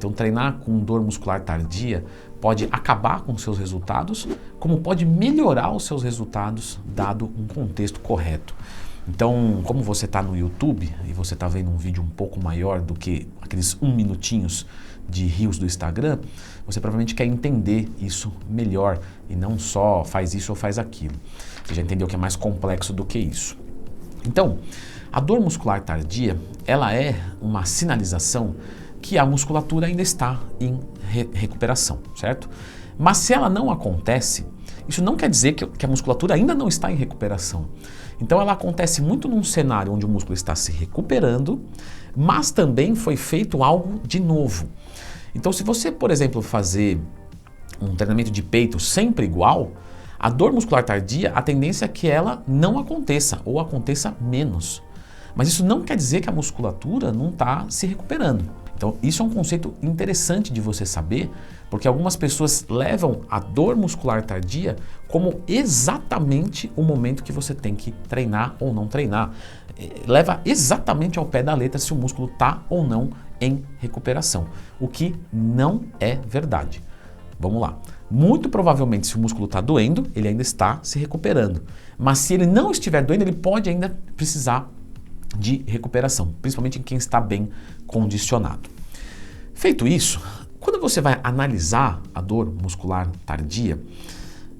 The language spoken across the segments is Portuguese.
Então treinar com dor muscular tardia pode acabar com seus resultados, como pode melhorar os seus resultados dado um contexto correto. Então, como você está no YouTube e você está vendo um vídeo um pouco maior do que aqueles 1 minutinhos de Reels do Instagram, você provavelmente quer entender isso melhor e não só faz isso ou faz aquilo. Você já entendeu que é mais complexo do que isso. Então, a dor muscular tardia, ela é uma sinalização que a musculatura ainda está em recuperação, certo? Mas se ela não acontece, isso não quer dizer que a musculatura ainda não está em recuperação. Então ela acontece muito num cenário onde o músculo está se recuperando, mas também foi feito algo de novo. Então se você, por exemplo, fazer um treinamento de peito sempre igual, a dor muscular tardia, a tendência é que ela não aconteça ou aconteça menos. Mas isso não quer dizer que a musculatura não está se recuperando. Então isso é um conceito interessante de você saber, porque algumas pessoas levam a dor muscular tardia como exatamente o momento que você tem que treinar ou não treinar. Leva exatamente ao pé da letra se o músculo está ou não em recuperação, o que não é verdade. Vamos lá. Muito provavelmente, se o músculo está doendo, ele ainda está se recuperando. Mas se ele não estiver doendo, ele pode ainda precisar de recuperação, principalmente em quem está bem condicionado. Feito isso, quando você vai analisar a dor muscular tardia,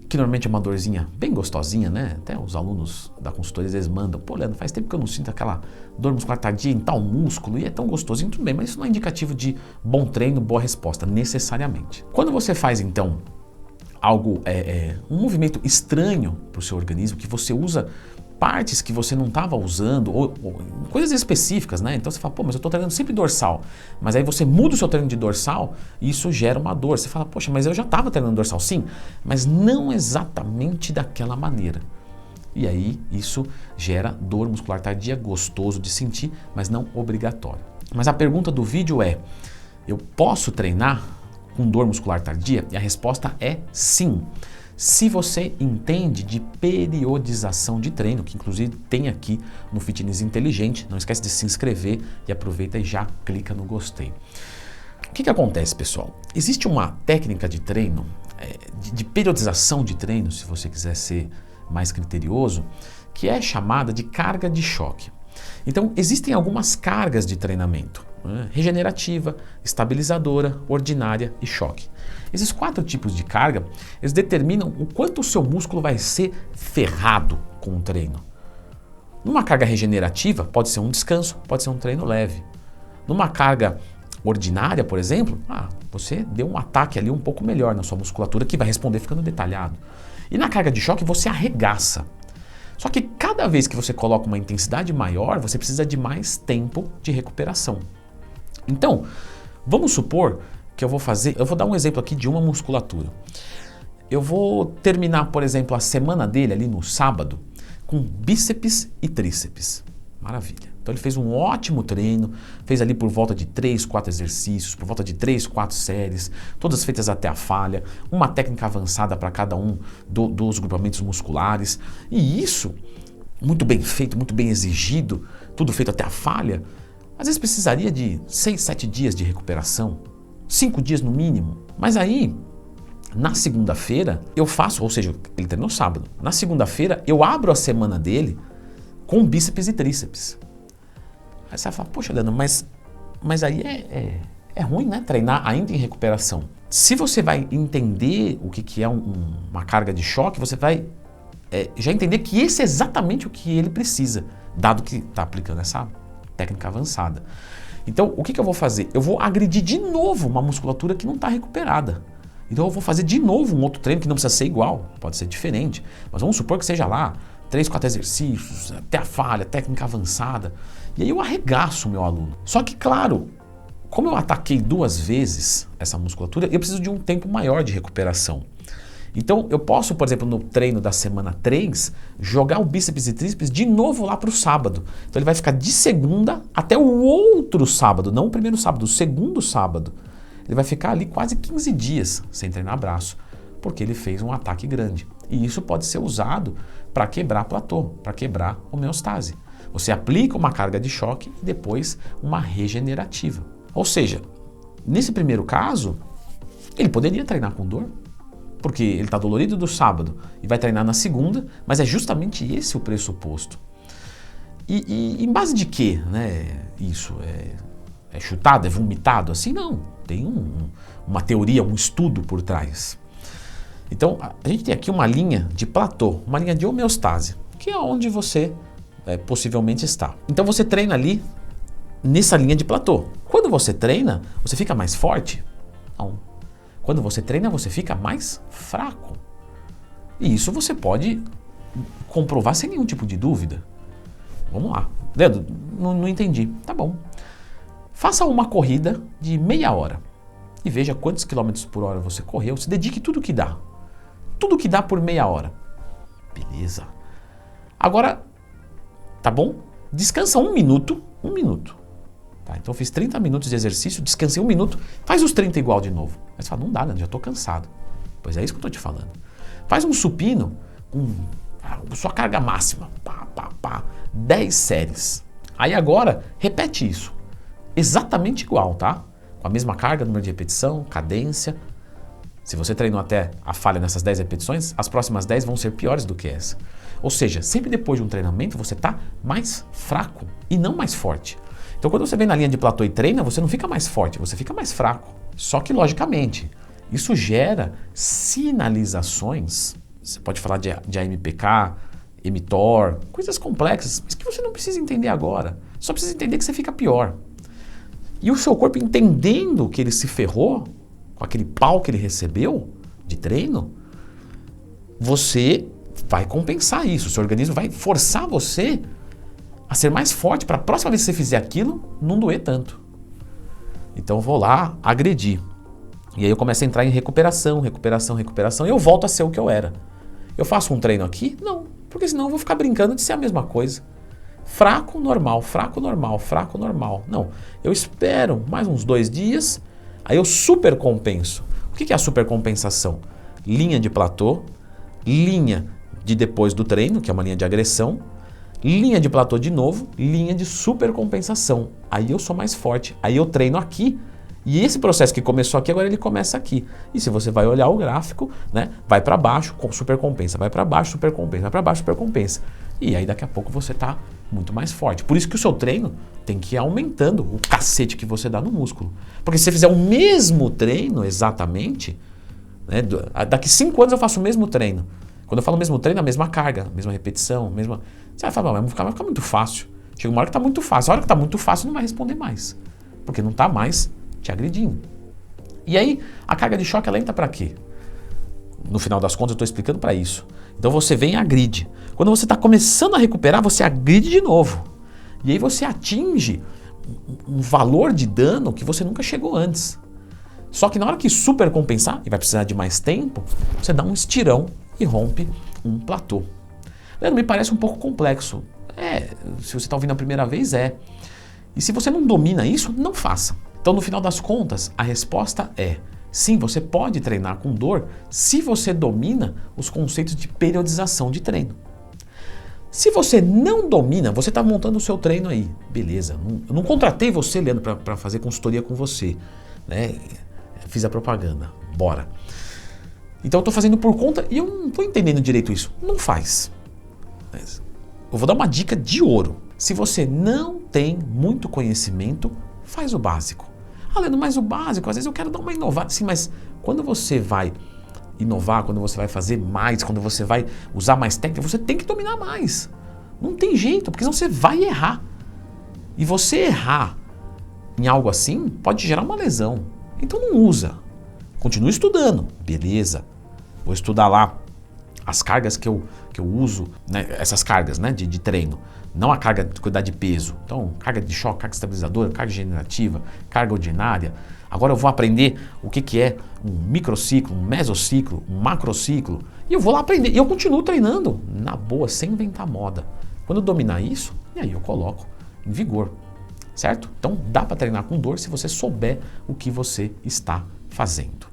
que normalmente é uma dorzinha bem gostosinha, né? Até os alunos da consultoria eles mandam, pô, Leandro, faz tempo que eu não sinto aquela dor muscular tardia em tal músculo e é tão gostosinho, tudo bem, mas isso não é indicativo de bom treino, boa resposta, necessariamente. Quando você faz, então, algo, um movimento estranho para o seu organismo, que você usa partes que você não estava usando, ou coisas específicas, né? Então você fala, pô, mas eu estou treinando sempre dorsal. Mas aí você muda o seu treino de dorsal e isso gera uma dor. Você fala, poxa, mas eu já estava treinando dorsal, sim, mas não exatamente daquela maneira. E aí isso gera dor muscular tardia, gostoso de sentir, mas não obrigatório. Mas a pergunta do vídeo é, eu posso treinar com dor muscular tardia? E a resposta é sim. Se você entende de periodização de treino, que inclusive tem aqui no Fitness Inteligente, não esquece de se inscrever e aproveita e já clica no gostei. O que acontece, pessoal? Existe uma técnica de treino, de periodização de treino, se você quiser ser mais criterioso, que é chamada de carga de choque. Então, existem algumas cargas de treinamento, né? Regenerativa, estabilizadora, ordinária e choque. Esses 4 tipos de carga, eles determinam o quanto o seu músculo vai ser ferrado com o treino. Numa carga regenerativa, pode ser um descanso, pode ser um treino leve. Numa carga ordinária, por exemplo, você deu um ataque ali um pouco melhor na sua musculatura, que vai responder ficando detalhado. E na carga de choque, você arregaça. Só que cada vez que você coloca uma intensidade maior, você precisa de mais tempo de recuperação. Então, vamos supor que eu vou dar um exemplo aqui de uma musculatura. Eu vou terminar, por exemplo, a semana dele ali no sábado com bíceps e tríceps. Maravilha. Então ele fez um ótimo treino, fez ali por volta de 3, 4 exercícios, por volta de 3, 4 séries, todas feitas até a falha, uma técnica avançada para cada um dos grupamentos musculares. E isso, muito bem feito, muito bem exigido, tudo feito até a falha, às vezes precisaria de 6, 7 dias de recuperação, 5 dias no mínimo. Mas aí, na segunda-feira, eu faço, ou seja, ele treinou sábado. Na segunda-feira, eu abro a semana dele com bíceps e tríceps. Aí você vai falar, poxa, Leandro, mas aí é ruim, né? Treinar ainda em recuperação. Se você vai entender o que é uma carga de choque, você vai já entender que esse é exatamente o que ele precisa, dado que está aplicando essa técnica avançada. Então, o que eu vou fazer? Eu vou agredir de novo uma musculatura que não está recuperada. Então, eu vou fazer de novo um outro treino que não precisa ser igual, pode ser diferente. Mas vamos supor que seja lá 3, 4 exercícios, até a falha, técnica avançada. E aí eu arregaço o meu aluno. Só que, claro, como eu ataquei 2 vezes essa musculatura, eu preciso de um tempo maior de recuperação. Então, eu posso, por exemplo, no treino da semana 3, jogar o bíceps e tríceps de novo lá para o sábado. Então, ele vai ficar de segunda até o outro sábado, não o primeiro sábado, o segundo sábado. Ele vai ficar ali quase 15 dias sem treinar braço, porque ele fez um ataque grande. E isso pode ser usado para quebrar platô, para quebrar homeostase. Você aplica uma carga de choque e depois uma regenerativa. Ou seja, Nesse primeiro caso, ele poderia treinar com dor, porque ele está dolorido do sábado e vai treinar na segunda, mas é justamente esse o pressuposto. E em base de quê, né? Isso é chutado, é vomitado? Assim não, tem uma teoria, um estudo por trás. Então a gente tem aqui uma linha de platô, uma linha de homeostase, que é onde você possivelmente está. Então você treina ali nessa linha de platô. Quando você treina, você fica mais forte? Não. Quando você treina, você fica mais fraco. E isso você pode comprovar sem nenhum tipo de dúvida. Vamos lá. Leandro, não entendi. Tá bom. Faça uma corrida de meia hora e veja quantos quilômetros por hora você correu. Se dedique tudo que dá. Tudo que dá por meia hora. Beleza. Agora, tá bom? Descansa um minuto. Tá, então eu fiz 30 minutos de exercício, descansei um minuto, faz os 30 igual de novo. Aí você fala, não dá, né? Já estou cansado. Pois é isso que eu estou te falando. Faz um supino com sua carga máxima, 10 séries. Aí agora, repete isso. Exatamente igual, tá? Com a mesma carga, número de repetição, cadência. Se você treinou até a falha nessas 10 repetições, as próximas 10 vão ser piores do que essa. Ou seja, sempre depois de um treinamento, você está mais fraco e não mais forte. Então quando você vem na linha de platô e treina, você não fica mais forte, você fica mais fraco. Só que logicamente, isso gera sinalizações, você pode falar de AMPK, mTOR, coisas complexas, mas que você não precisa entender agora. Só precisa entender que você fica pior. E o seu corpo entendendo que ele se ferrou, com aquele pau que ele recebeu de treino, você vai compensar isso. O seu organismo vai forçar você a ser mais forte para a próxima vez que você fizer aquilo, não doer tanto. Então eu vou lá agredir. E aí eu começo a entrar em recuperação, e eu volto a ser o que eu era. Eu faço um treino aqui? Não, porque senão eu vou ficar brincando de ser a mesma coisa. Fraco, normal, fraco, normal, fraco, normal. Não, eu espero mais uns 2 dias, aí eu super compenso. O que é a supercompensação? Linha de platô, linha de depois do treino, que é uma linha de agressão, linha de platô de novo, linha de supercompensação. Aí eu sou mais forte, aí eu treino aqui, e esse processo que começou aqui, agora ele começa aqui. E se você vai olhar o gráfico, né, vai para baixo, supercompensa, vai para baixo, supercompensa, vai para baixo, supercompensa. E aí daqui a pouco você está muito mais forte. Por isso que o seu treino tem que ir aumentando o cacete que você dá no músculo. Porque se você fizer o mesmo treino exatamente, né, daqui 5 anos eu faço o mesmo treino. Quando eu falo mesmo treino, a mesma carga, a mesma repetição, mesma... Você vai falar, vai ficar muito fácil. Chega uma hora que está muito fácil. A hora que está muito fácil não vai responder mais. Porque não está mais te agredindo. E aí, a carga de choque ela entra para quê? No final das contas, eu estou explicando para isso. Então você vem e agride. Quando você está começando a recuperar, você agride de novo. E aí você atinge um valor de dano que você nunca chegou antes. Só que na hora que supercompensar, e vai precisar de mais tempo, você dá um estirão e rompe um platô. Leandro, me parece um pouco complexo. Se você está ouvindo a primeira vez, E se você não domina isso, não faça. Então, no final das contas, a resposta é sim, você pode treinar com dor se você domina os conceitos de periodização de treino. Se você não domina, você está montando o seu treino aí. Beleza, eu não contratei você, Leandro, para fazer consultoria com você. Né? Fiz a propaganda, bora. Então eu estou fazendo por conta e eu não estou entendendo direito isso. Não faz. Eu vou dar uma dica de ouro. Se você não tem muito conhecimento, faz o básico. Leandro, mas o básico, às vezes eu quero dar uma inovada. Sim, mas quando você vai inovar, quando você vai fazer mais, quando você vai usar mais técnica, você tem que dominar mais. Não tem jeito, porque senão você vai errar. E você errar em algo assim pode gerar uma lesão. Então não usa. Continue estudando. Beleza. Vou estudar lá as cargas que eu uso, né, essas cargas, né, de treino. Não a carga de cuidar de peso. Então, carga de choque, carga estabilizadora, carga generativa, carga ordinária. Agora eu vou aprender o que é um microciclo, um mesociclo, um macrociclo. E eu vou lá aprender. E eu continuo treinando na boa, sem inventar moda. Quando eu dominar isso, e aí eu coloco em vigor. Certo? Então, dá para treinar com dor se você souber o que você está fazendo.